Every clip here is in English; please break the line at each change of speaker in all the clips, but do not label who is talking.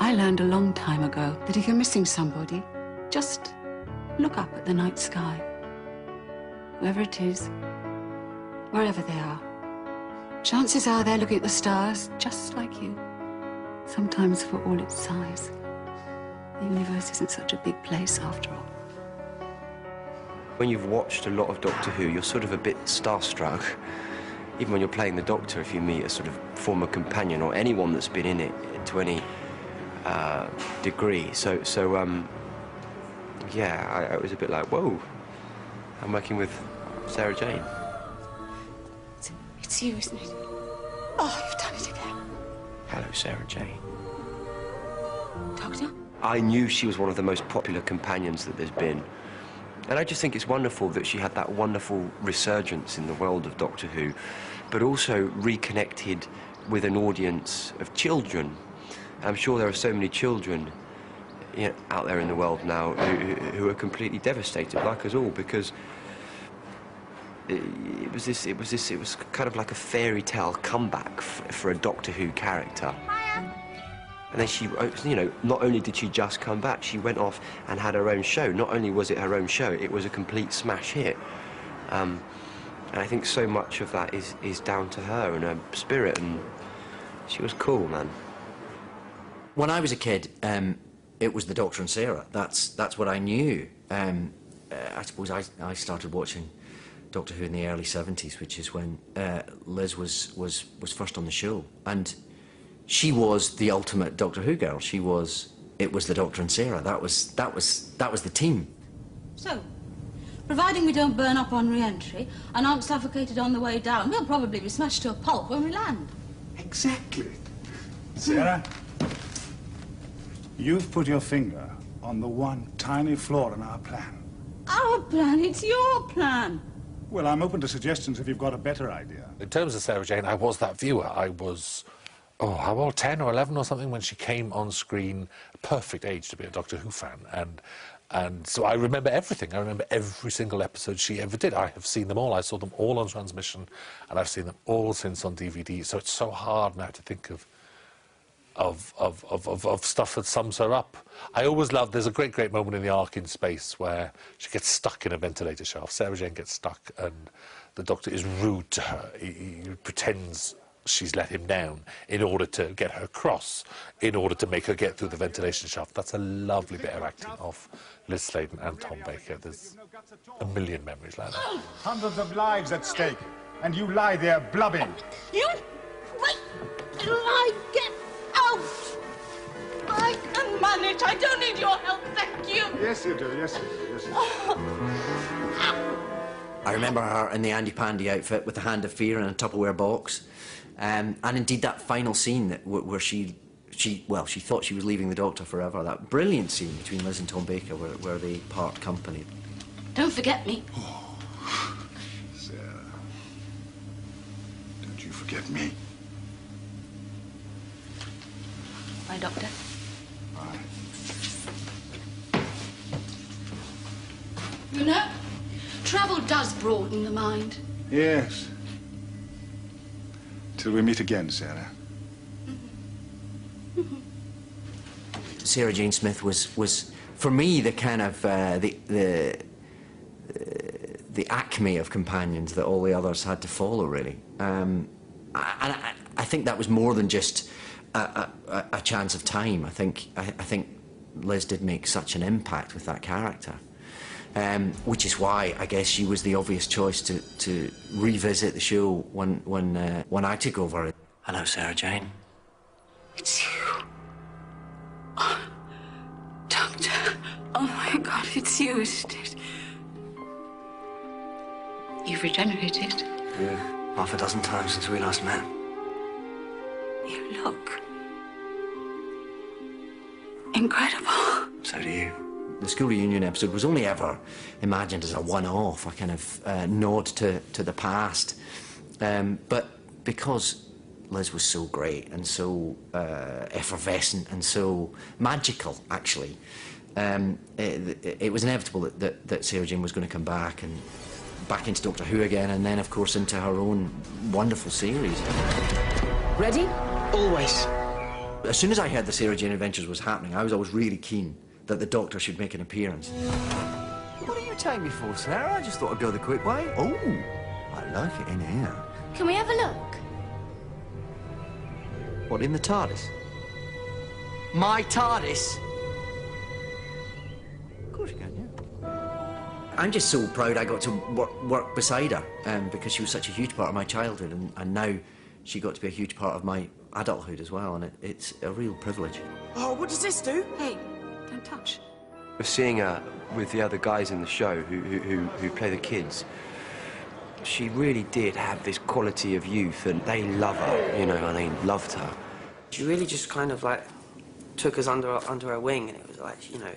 I learned a long time ago that if you're missing somebody, just look up at the night sky. Whoever it is, wherever they are. Chances are they're looking at the stars just like you. Sometimes for all its size, the universe isn't such a big place after all.
When you've watched a lot of Doctor Who, you're sort of a bit starstruck. Even when you're playing the Doctor, if you meet a sort of former companion or anyone that's been in it to any degree. Yeah, I was a bit like, whoa, I'm working with Sarah Jane.
It's you, isn't it? Oh, you've done it again.
Hello, Sarah Jane.
Doctor?
I knew she was one of the most popular companions that there's been. And I just think it's wonderful that she had that wonderful resurgence in the world of Doctor Who, but also reconnected with an audience of children. I'm sure there are so many children out there in the world now who are completely devastated, like us all, because it was kind of like a fairy tale comeback for a Doctor Who character. And then she, not only did she just come back, she went off and had her own show. Not only was it her own show, it was a complete smash hit. And I think so much of that is down to her and her spirit, and she was cool, man.
When I was a kid, it was the Doctor and Sarah. That's what I knew. I suppose I started watching Doctor Who in the early 70s, which is when Liz was first on the show, and she was the ultimate Doctor Who girl. It was the Doctor and Sarah. That was the team.
So, providing we don't burn up on re-entry and aren't suffocated on the way down, we'll probably be smashed to a pulp when we land.
Exactly. Sarah, you've put your finger on the one tiny flaw in our plan.
Our plan? It's your plan.
Well, I'm open to suggestions if you've got a better idea.
In terms of Sarah Jane, I was that viewer. I was, how old, 10 or 11 or something when she came on screen. Perfect age to be a Doctor Who fan. And so I remember everything. I remember every single episode she ever did. I have seen them all. I saw them all on transmission, and I've seen them all since on DVD. So it's so hard now to think of stuff that sums her up. I always love, there's a great moment in the Ark in Space where she gets stuck in a ventilator shaft. Sarah Jane gets stuck and the Doctor is rude to her. He pretends she's let him down in order to get her cross, in order to make her get through the ventilation shaft. That's a lovely bit of acting of Liz Sladen and Tom Baker. There's a million memories like that.
Hundreds of lives at stake, and you lie there blubbing.
You... Wait till I get out! I can manage. I don't need your help, thank you.
Yes, you do. Yes, you do. Yes, you do.
I remember her in the Andy Pandy outfit with the Hand of Fear in a Tupperware box. And indeed that final scene where she thought she was leaving the Doctor forever, that brilliant scene between Liz and Tom Baker where they part company.
Don't forget me.
Oh, Sarah, don't you forget me.
Bye, Doctor.
Bye.
You know, travel does broaden the mind.
Yes. Till we meet again, Sarah.
Sarah Jane Smith was for me the kind of the acme of companions that all the others had to follow, really. And I think that was more than just a chance of time. I think Liz did make such an impact with that character, which is why I guess she was the obvious choice to revisit the show when I took over. Hello, Sarah Jane.
It's you. Oh, Doctor. Oh, my God, it's you, isn't it? You've regenerated.
Yeah, half a dozen times since we last met.
You look incredible.
So do you. The school reunion episode was only ever imagined as a one-off, a kind of nod to the past. But because Liz was so great and so effervescent and so magical, actually, it was inevitable that Sarah Jane was going to come back into Doctor Who again, and then, of course, into her own wonderful series.
Ready? Always.
As soon as I heard the Sarah Jane Adventures was happening, I was always really keen that the Doctor should make an appearance. What are you taking me for, Sarah? I just thought I'd go the quick way. Oh, I like it in here.
Can we have a look?
What, in the TARDIS? My TARDIS? Of course you can, yeah. I'm just so proud I got to work beside her, because she was such a huge part of my childhood, and now she got to be a huge part of my adulthood as well, and it's a real privilege.
Oh, what does this do?
Hey, don't touch.
Seeing her with the other guys in the show who play the kids, she really did have this quality of youth, and they love her, you know, and they loved her.
She really just kind of like took us under her wing, and it was like, you know,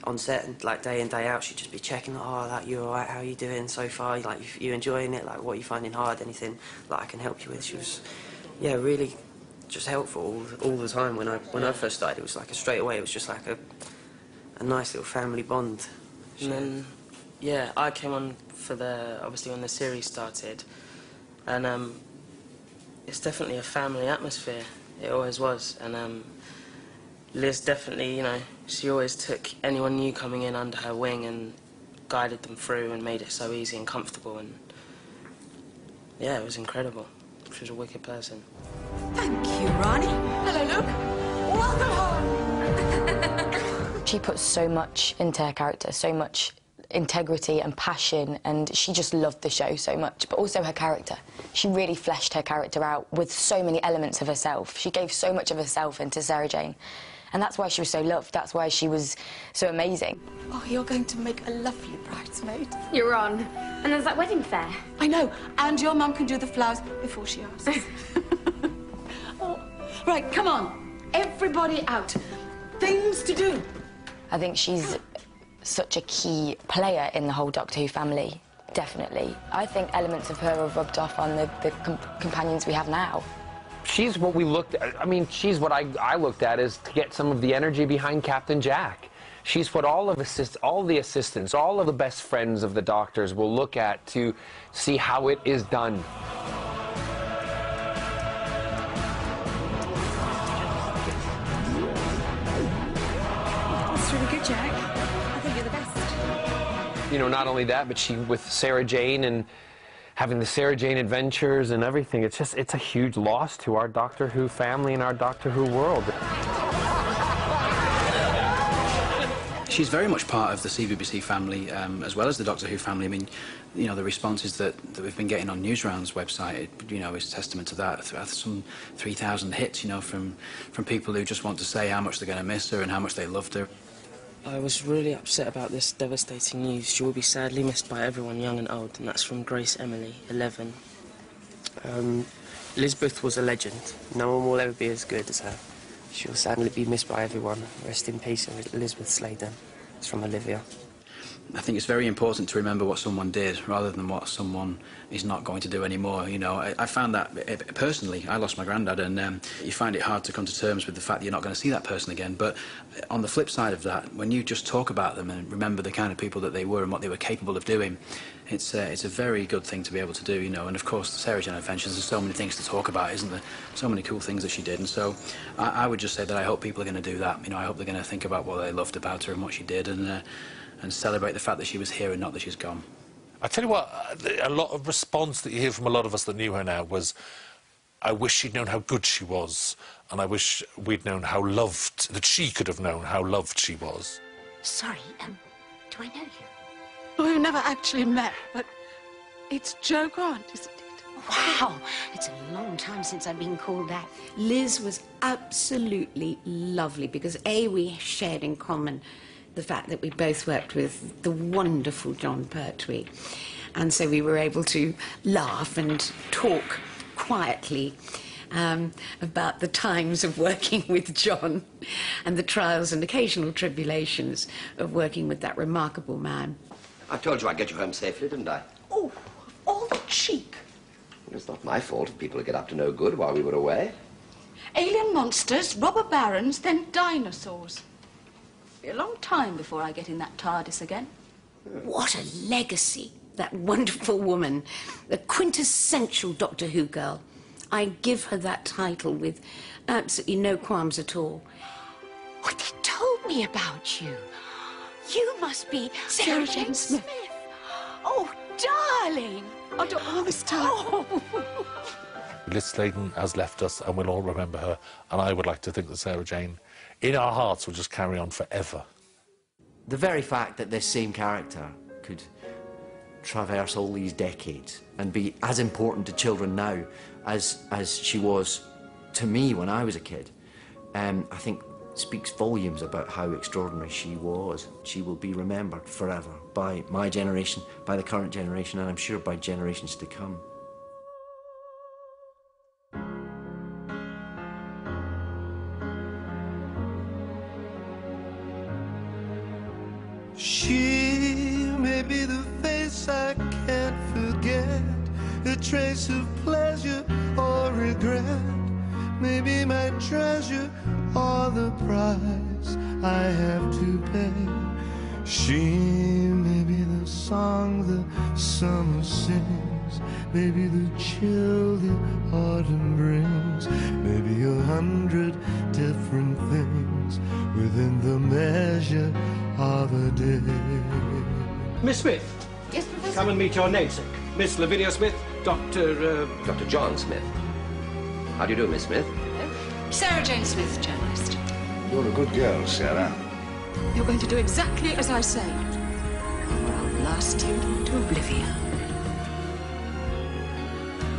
on set and like day in, day out, she'd just be checking, oh, like, you all right, how are you doing so far, like, you enjoying it, like, what are you finding hard, anything that I can help you with. She was, yeah, really just helpful all the time. When I first started, it was like straight away, it was just like a nice little family bond.
And then, yeah, I came on for obviously when the series started, and it's definitely a family atmosphere. It always was, and Liz definitely, you know, she always took anyone new coming in under her wing and guided them through and made it so easy and comfortable, and yeah, it was incredible. She was a wicked person.
Thank you, Ronnie. Hello, Luke. Welcome home.
She put so much into her character, so much integrity and passion, and she just loved the show so much, but also her character. She really fleshed her character out with so many elements of herself. She gave so much of herself into Sarah Jane, and that's why she was so loved. That's why she was so amazing.
Oh, you're going to make a lovely bridesmaid.
You're on. And there's that wedding fair.
I know, and your mum can do the flowers before she asks. Oh, right, come on. Everybody out. Things to do.
I think she's such a key player in the whole Doctor Who family, definitely. I think elements of her have rubbed off on the companions we have now.
She's what we looked at. I mean, she's what I looked at is to get some of the energy behind Captain Jack. She's what all the assistants, all of the best friends of the Doctors will look at to see how it is done.
That's really good, Jack. I think you're the best.
You know, not only that, but she, with Sarah Jane and having the Sarah Jane Adventures and everything, it's a huge loss to our Doctor Who family and our Doctor Who world.
She's very much part of the CBBC family, as well as the Doctor Who family. I mean, you know, the responses that we've been getting on Newsround's website, you know, is testament to that. Some 3,000 hits, you know, from people who just want to say how much they're going to miss her and how much they loved her.
I was really upset about this devastating news. She will be sadly missed by everyone, young and old, and that's from Grace Emily, 11. Elisabeth was a legend. No one will ever be as good as her. She will sadly be missed by everyone. Rest in peace, Elisabeth Sladen. It's from Olivia.
I think it's very important to remember what someone did rather than what someone is not going to do anymore. You know, I found that personally. I lost my granddad, and you find it hard to come to terms with the fact that you're not going to see that person again. But on the flip side of that, when you just talk about them and remember the kind of people that they were and what they were capable of doing, it's a very good thing to be able to do, you know. And of course, the Sarah Jane Adventures, there's so many things to talk about, isn't there? So many cool things that she did. And so I would just say that I hope people are going to do that. You know, I hope they're going to think about what they loved about her and what she did, and celebrate the fact that she was here and not that she's gone.
I tell you what, a lot of response that you hear from a lot of us that knew her now was, I wish she'd known how good she was, and I wish we'd known how loved, that she could have known how loved she was.
Sorry, do I know you?
Well, we've never actually met, but it's Jo Grant, isn't it?
Wow, it's a long time since I've been called that. Liz was absolutely lovely because, A, we shared in common the fact that we both worked with the wonderful John Pertwee. And so we were able to laugh and talk quietly about the times of working with John and the trials and occasional tribulations of working with that remarkable man.
I told you I'd get you home safely, didn't I?
Oh, all the cheek.
Well, it's not my fault if people get up to no good while we were away.
Alien monsters, robber barons, then dinosaurs. It'll be a long time before I get in that TARDIS again.
What a legacy, that wonderful woman, the quintessential Doctor Who girl. I give her that title with absolutely no qualms at all.
What they told me about you. You must be Sarah Jane Smith. Oh, darling. After all this time. Oh.
Liz Sladen has left us, and we'll all remember her. And I would like to think that Sarah Jane, in our hearts, will just carry on forever.
The very fact that this same character could traverse all these decades and be as important to children now as she was to me when I was a kid, I think speaks volumes about how extraordinary she was. She will be remembered forever by my generation, by the current generation, and I'm sure by generations to come.
She may be the face I can't forget, a trace of pleasure or regret, maybe my treasure or the price I have to pay. She may be the song the summer sings, maybe the chill the autumn brings, maybe 100 different things within the measure of a day.
Miss Smith.
Yes, Professor?
Come and meet your namesake, Miss Lavinia Smith, Dr.
John Smith. How do you do, Miss Smith?
Hello. Sarah Jane Smith, journalist.
You're a good girl, Sarah.
You're going to do exactly as I say, or I'll blast you to oblivion.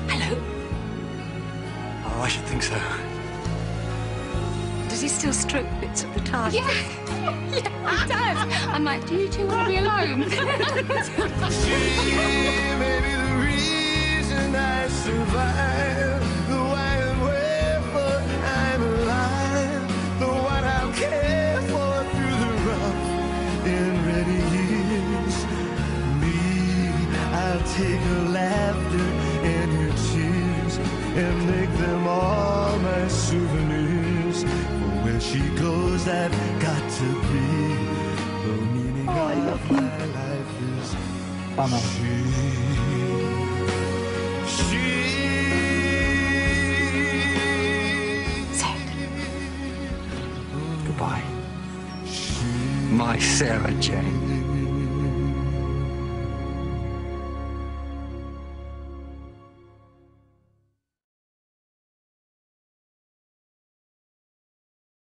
Hello.
Oh, I should think so.
Does he still stroke bits of the TARDIS?
Yeah, he does. I'm like, do you two want to be alone?
She may be the reason I survive, the why and wherefore I'm alive, the one I'll care for through the rough and ready years. Me, I'll take her laughter and her tears and make them all my souvenirs. For where she goes, I've got to be. The meaning of my life is
Goodbye. My Sarah Jane.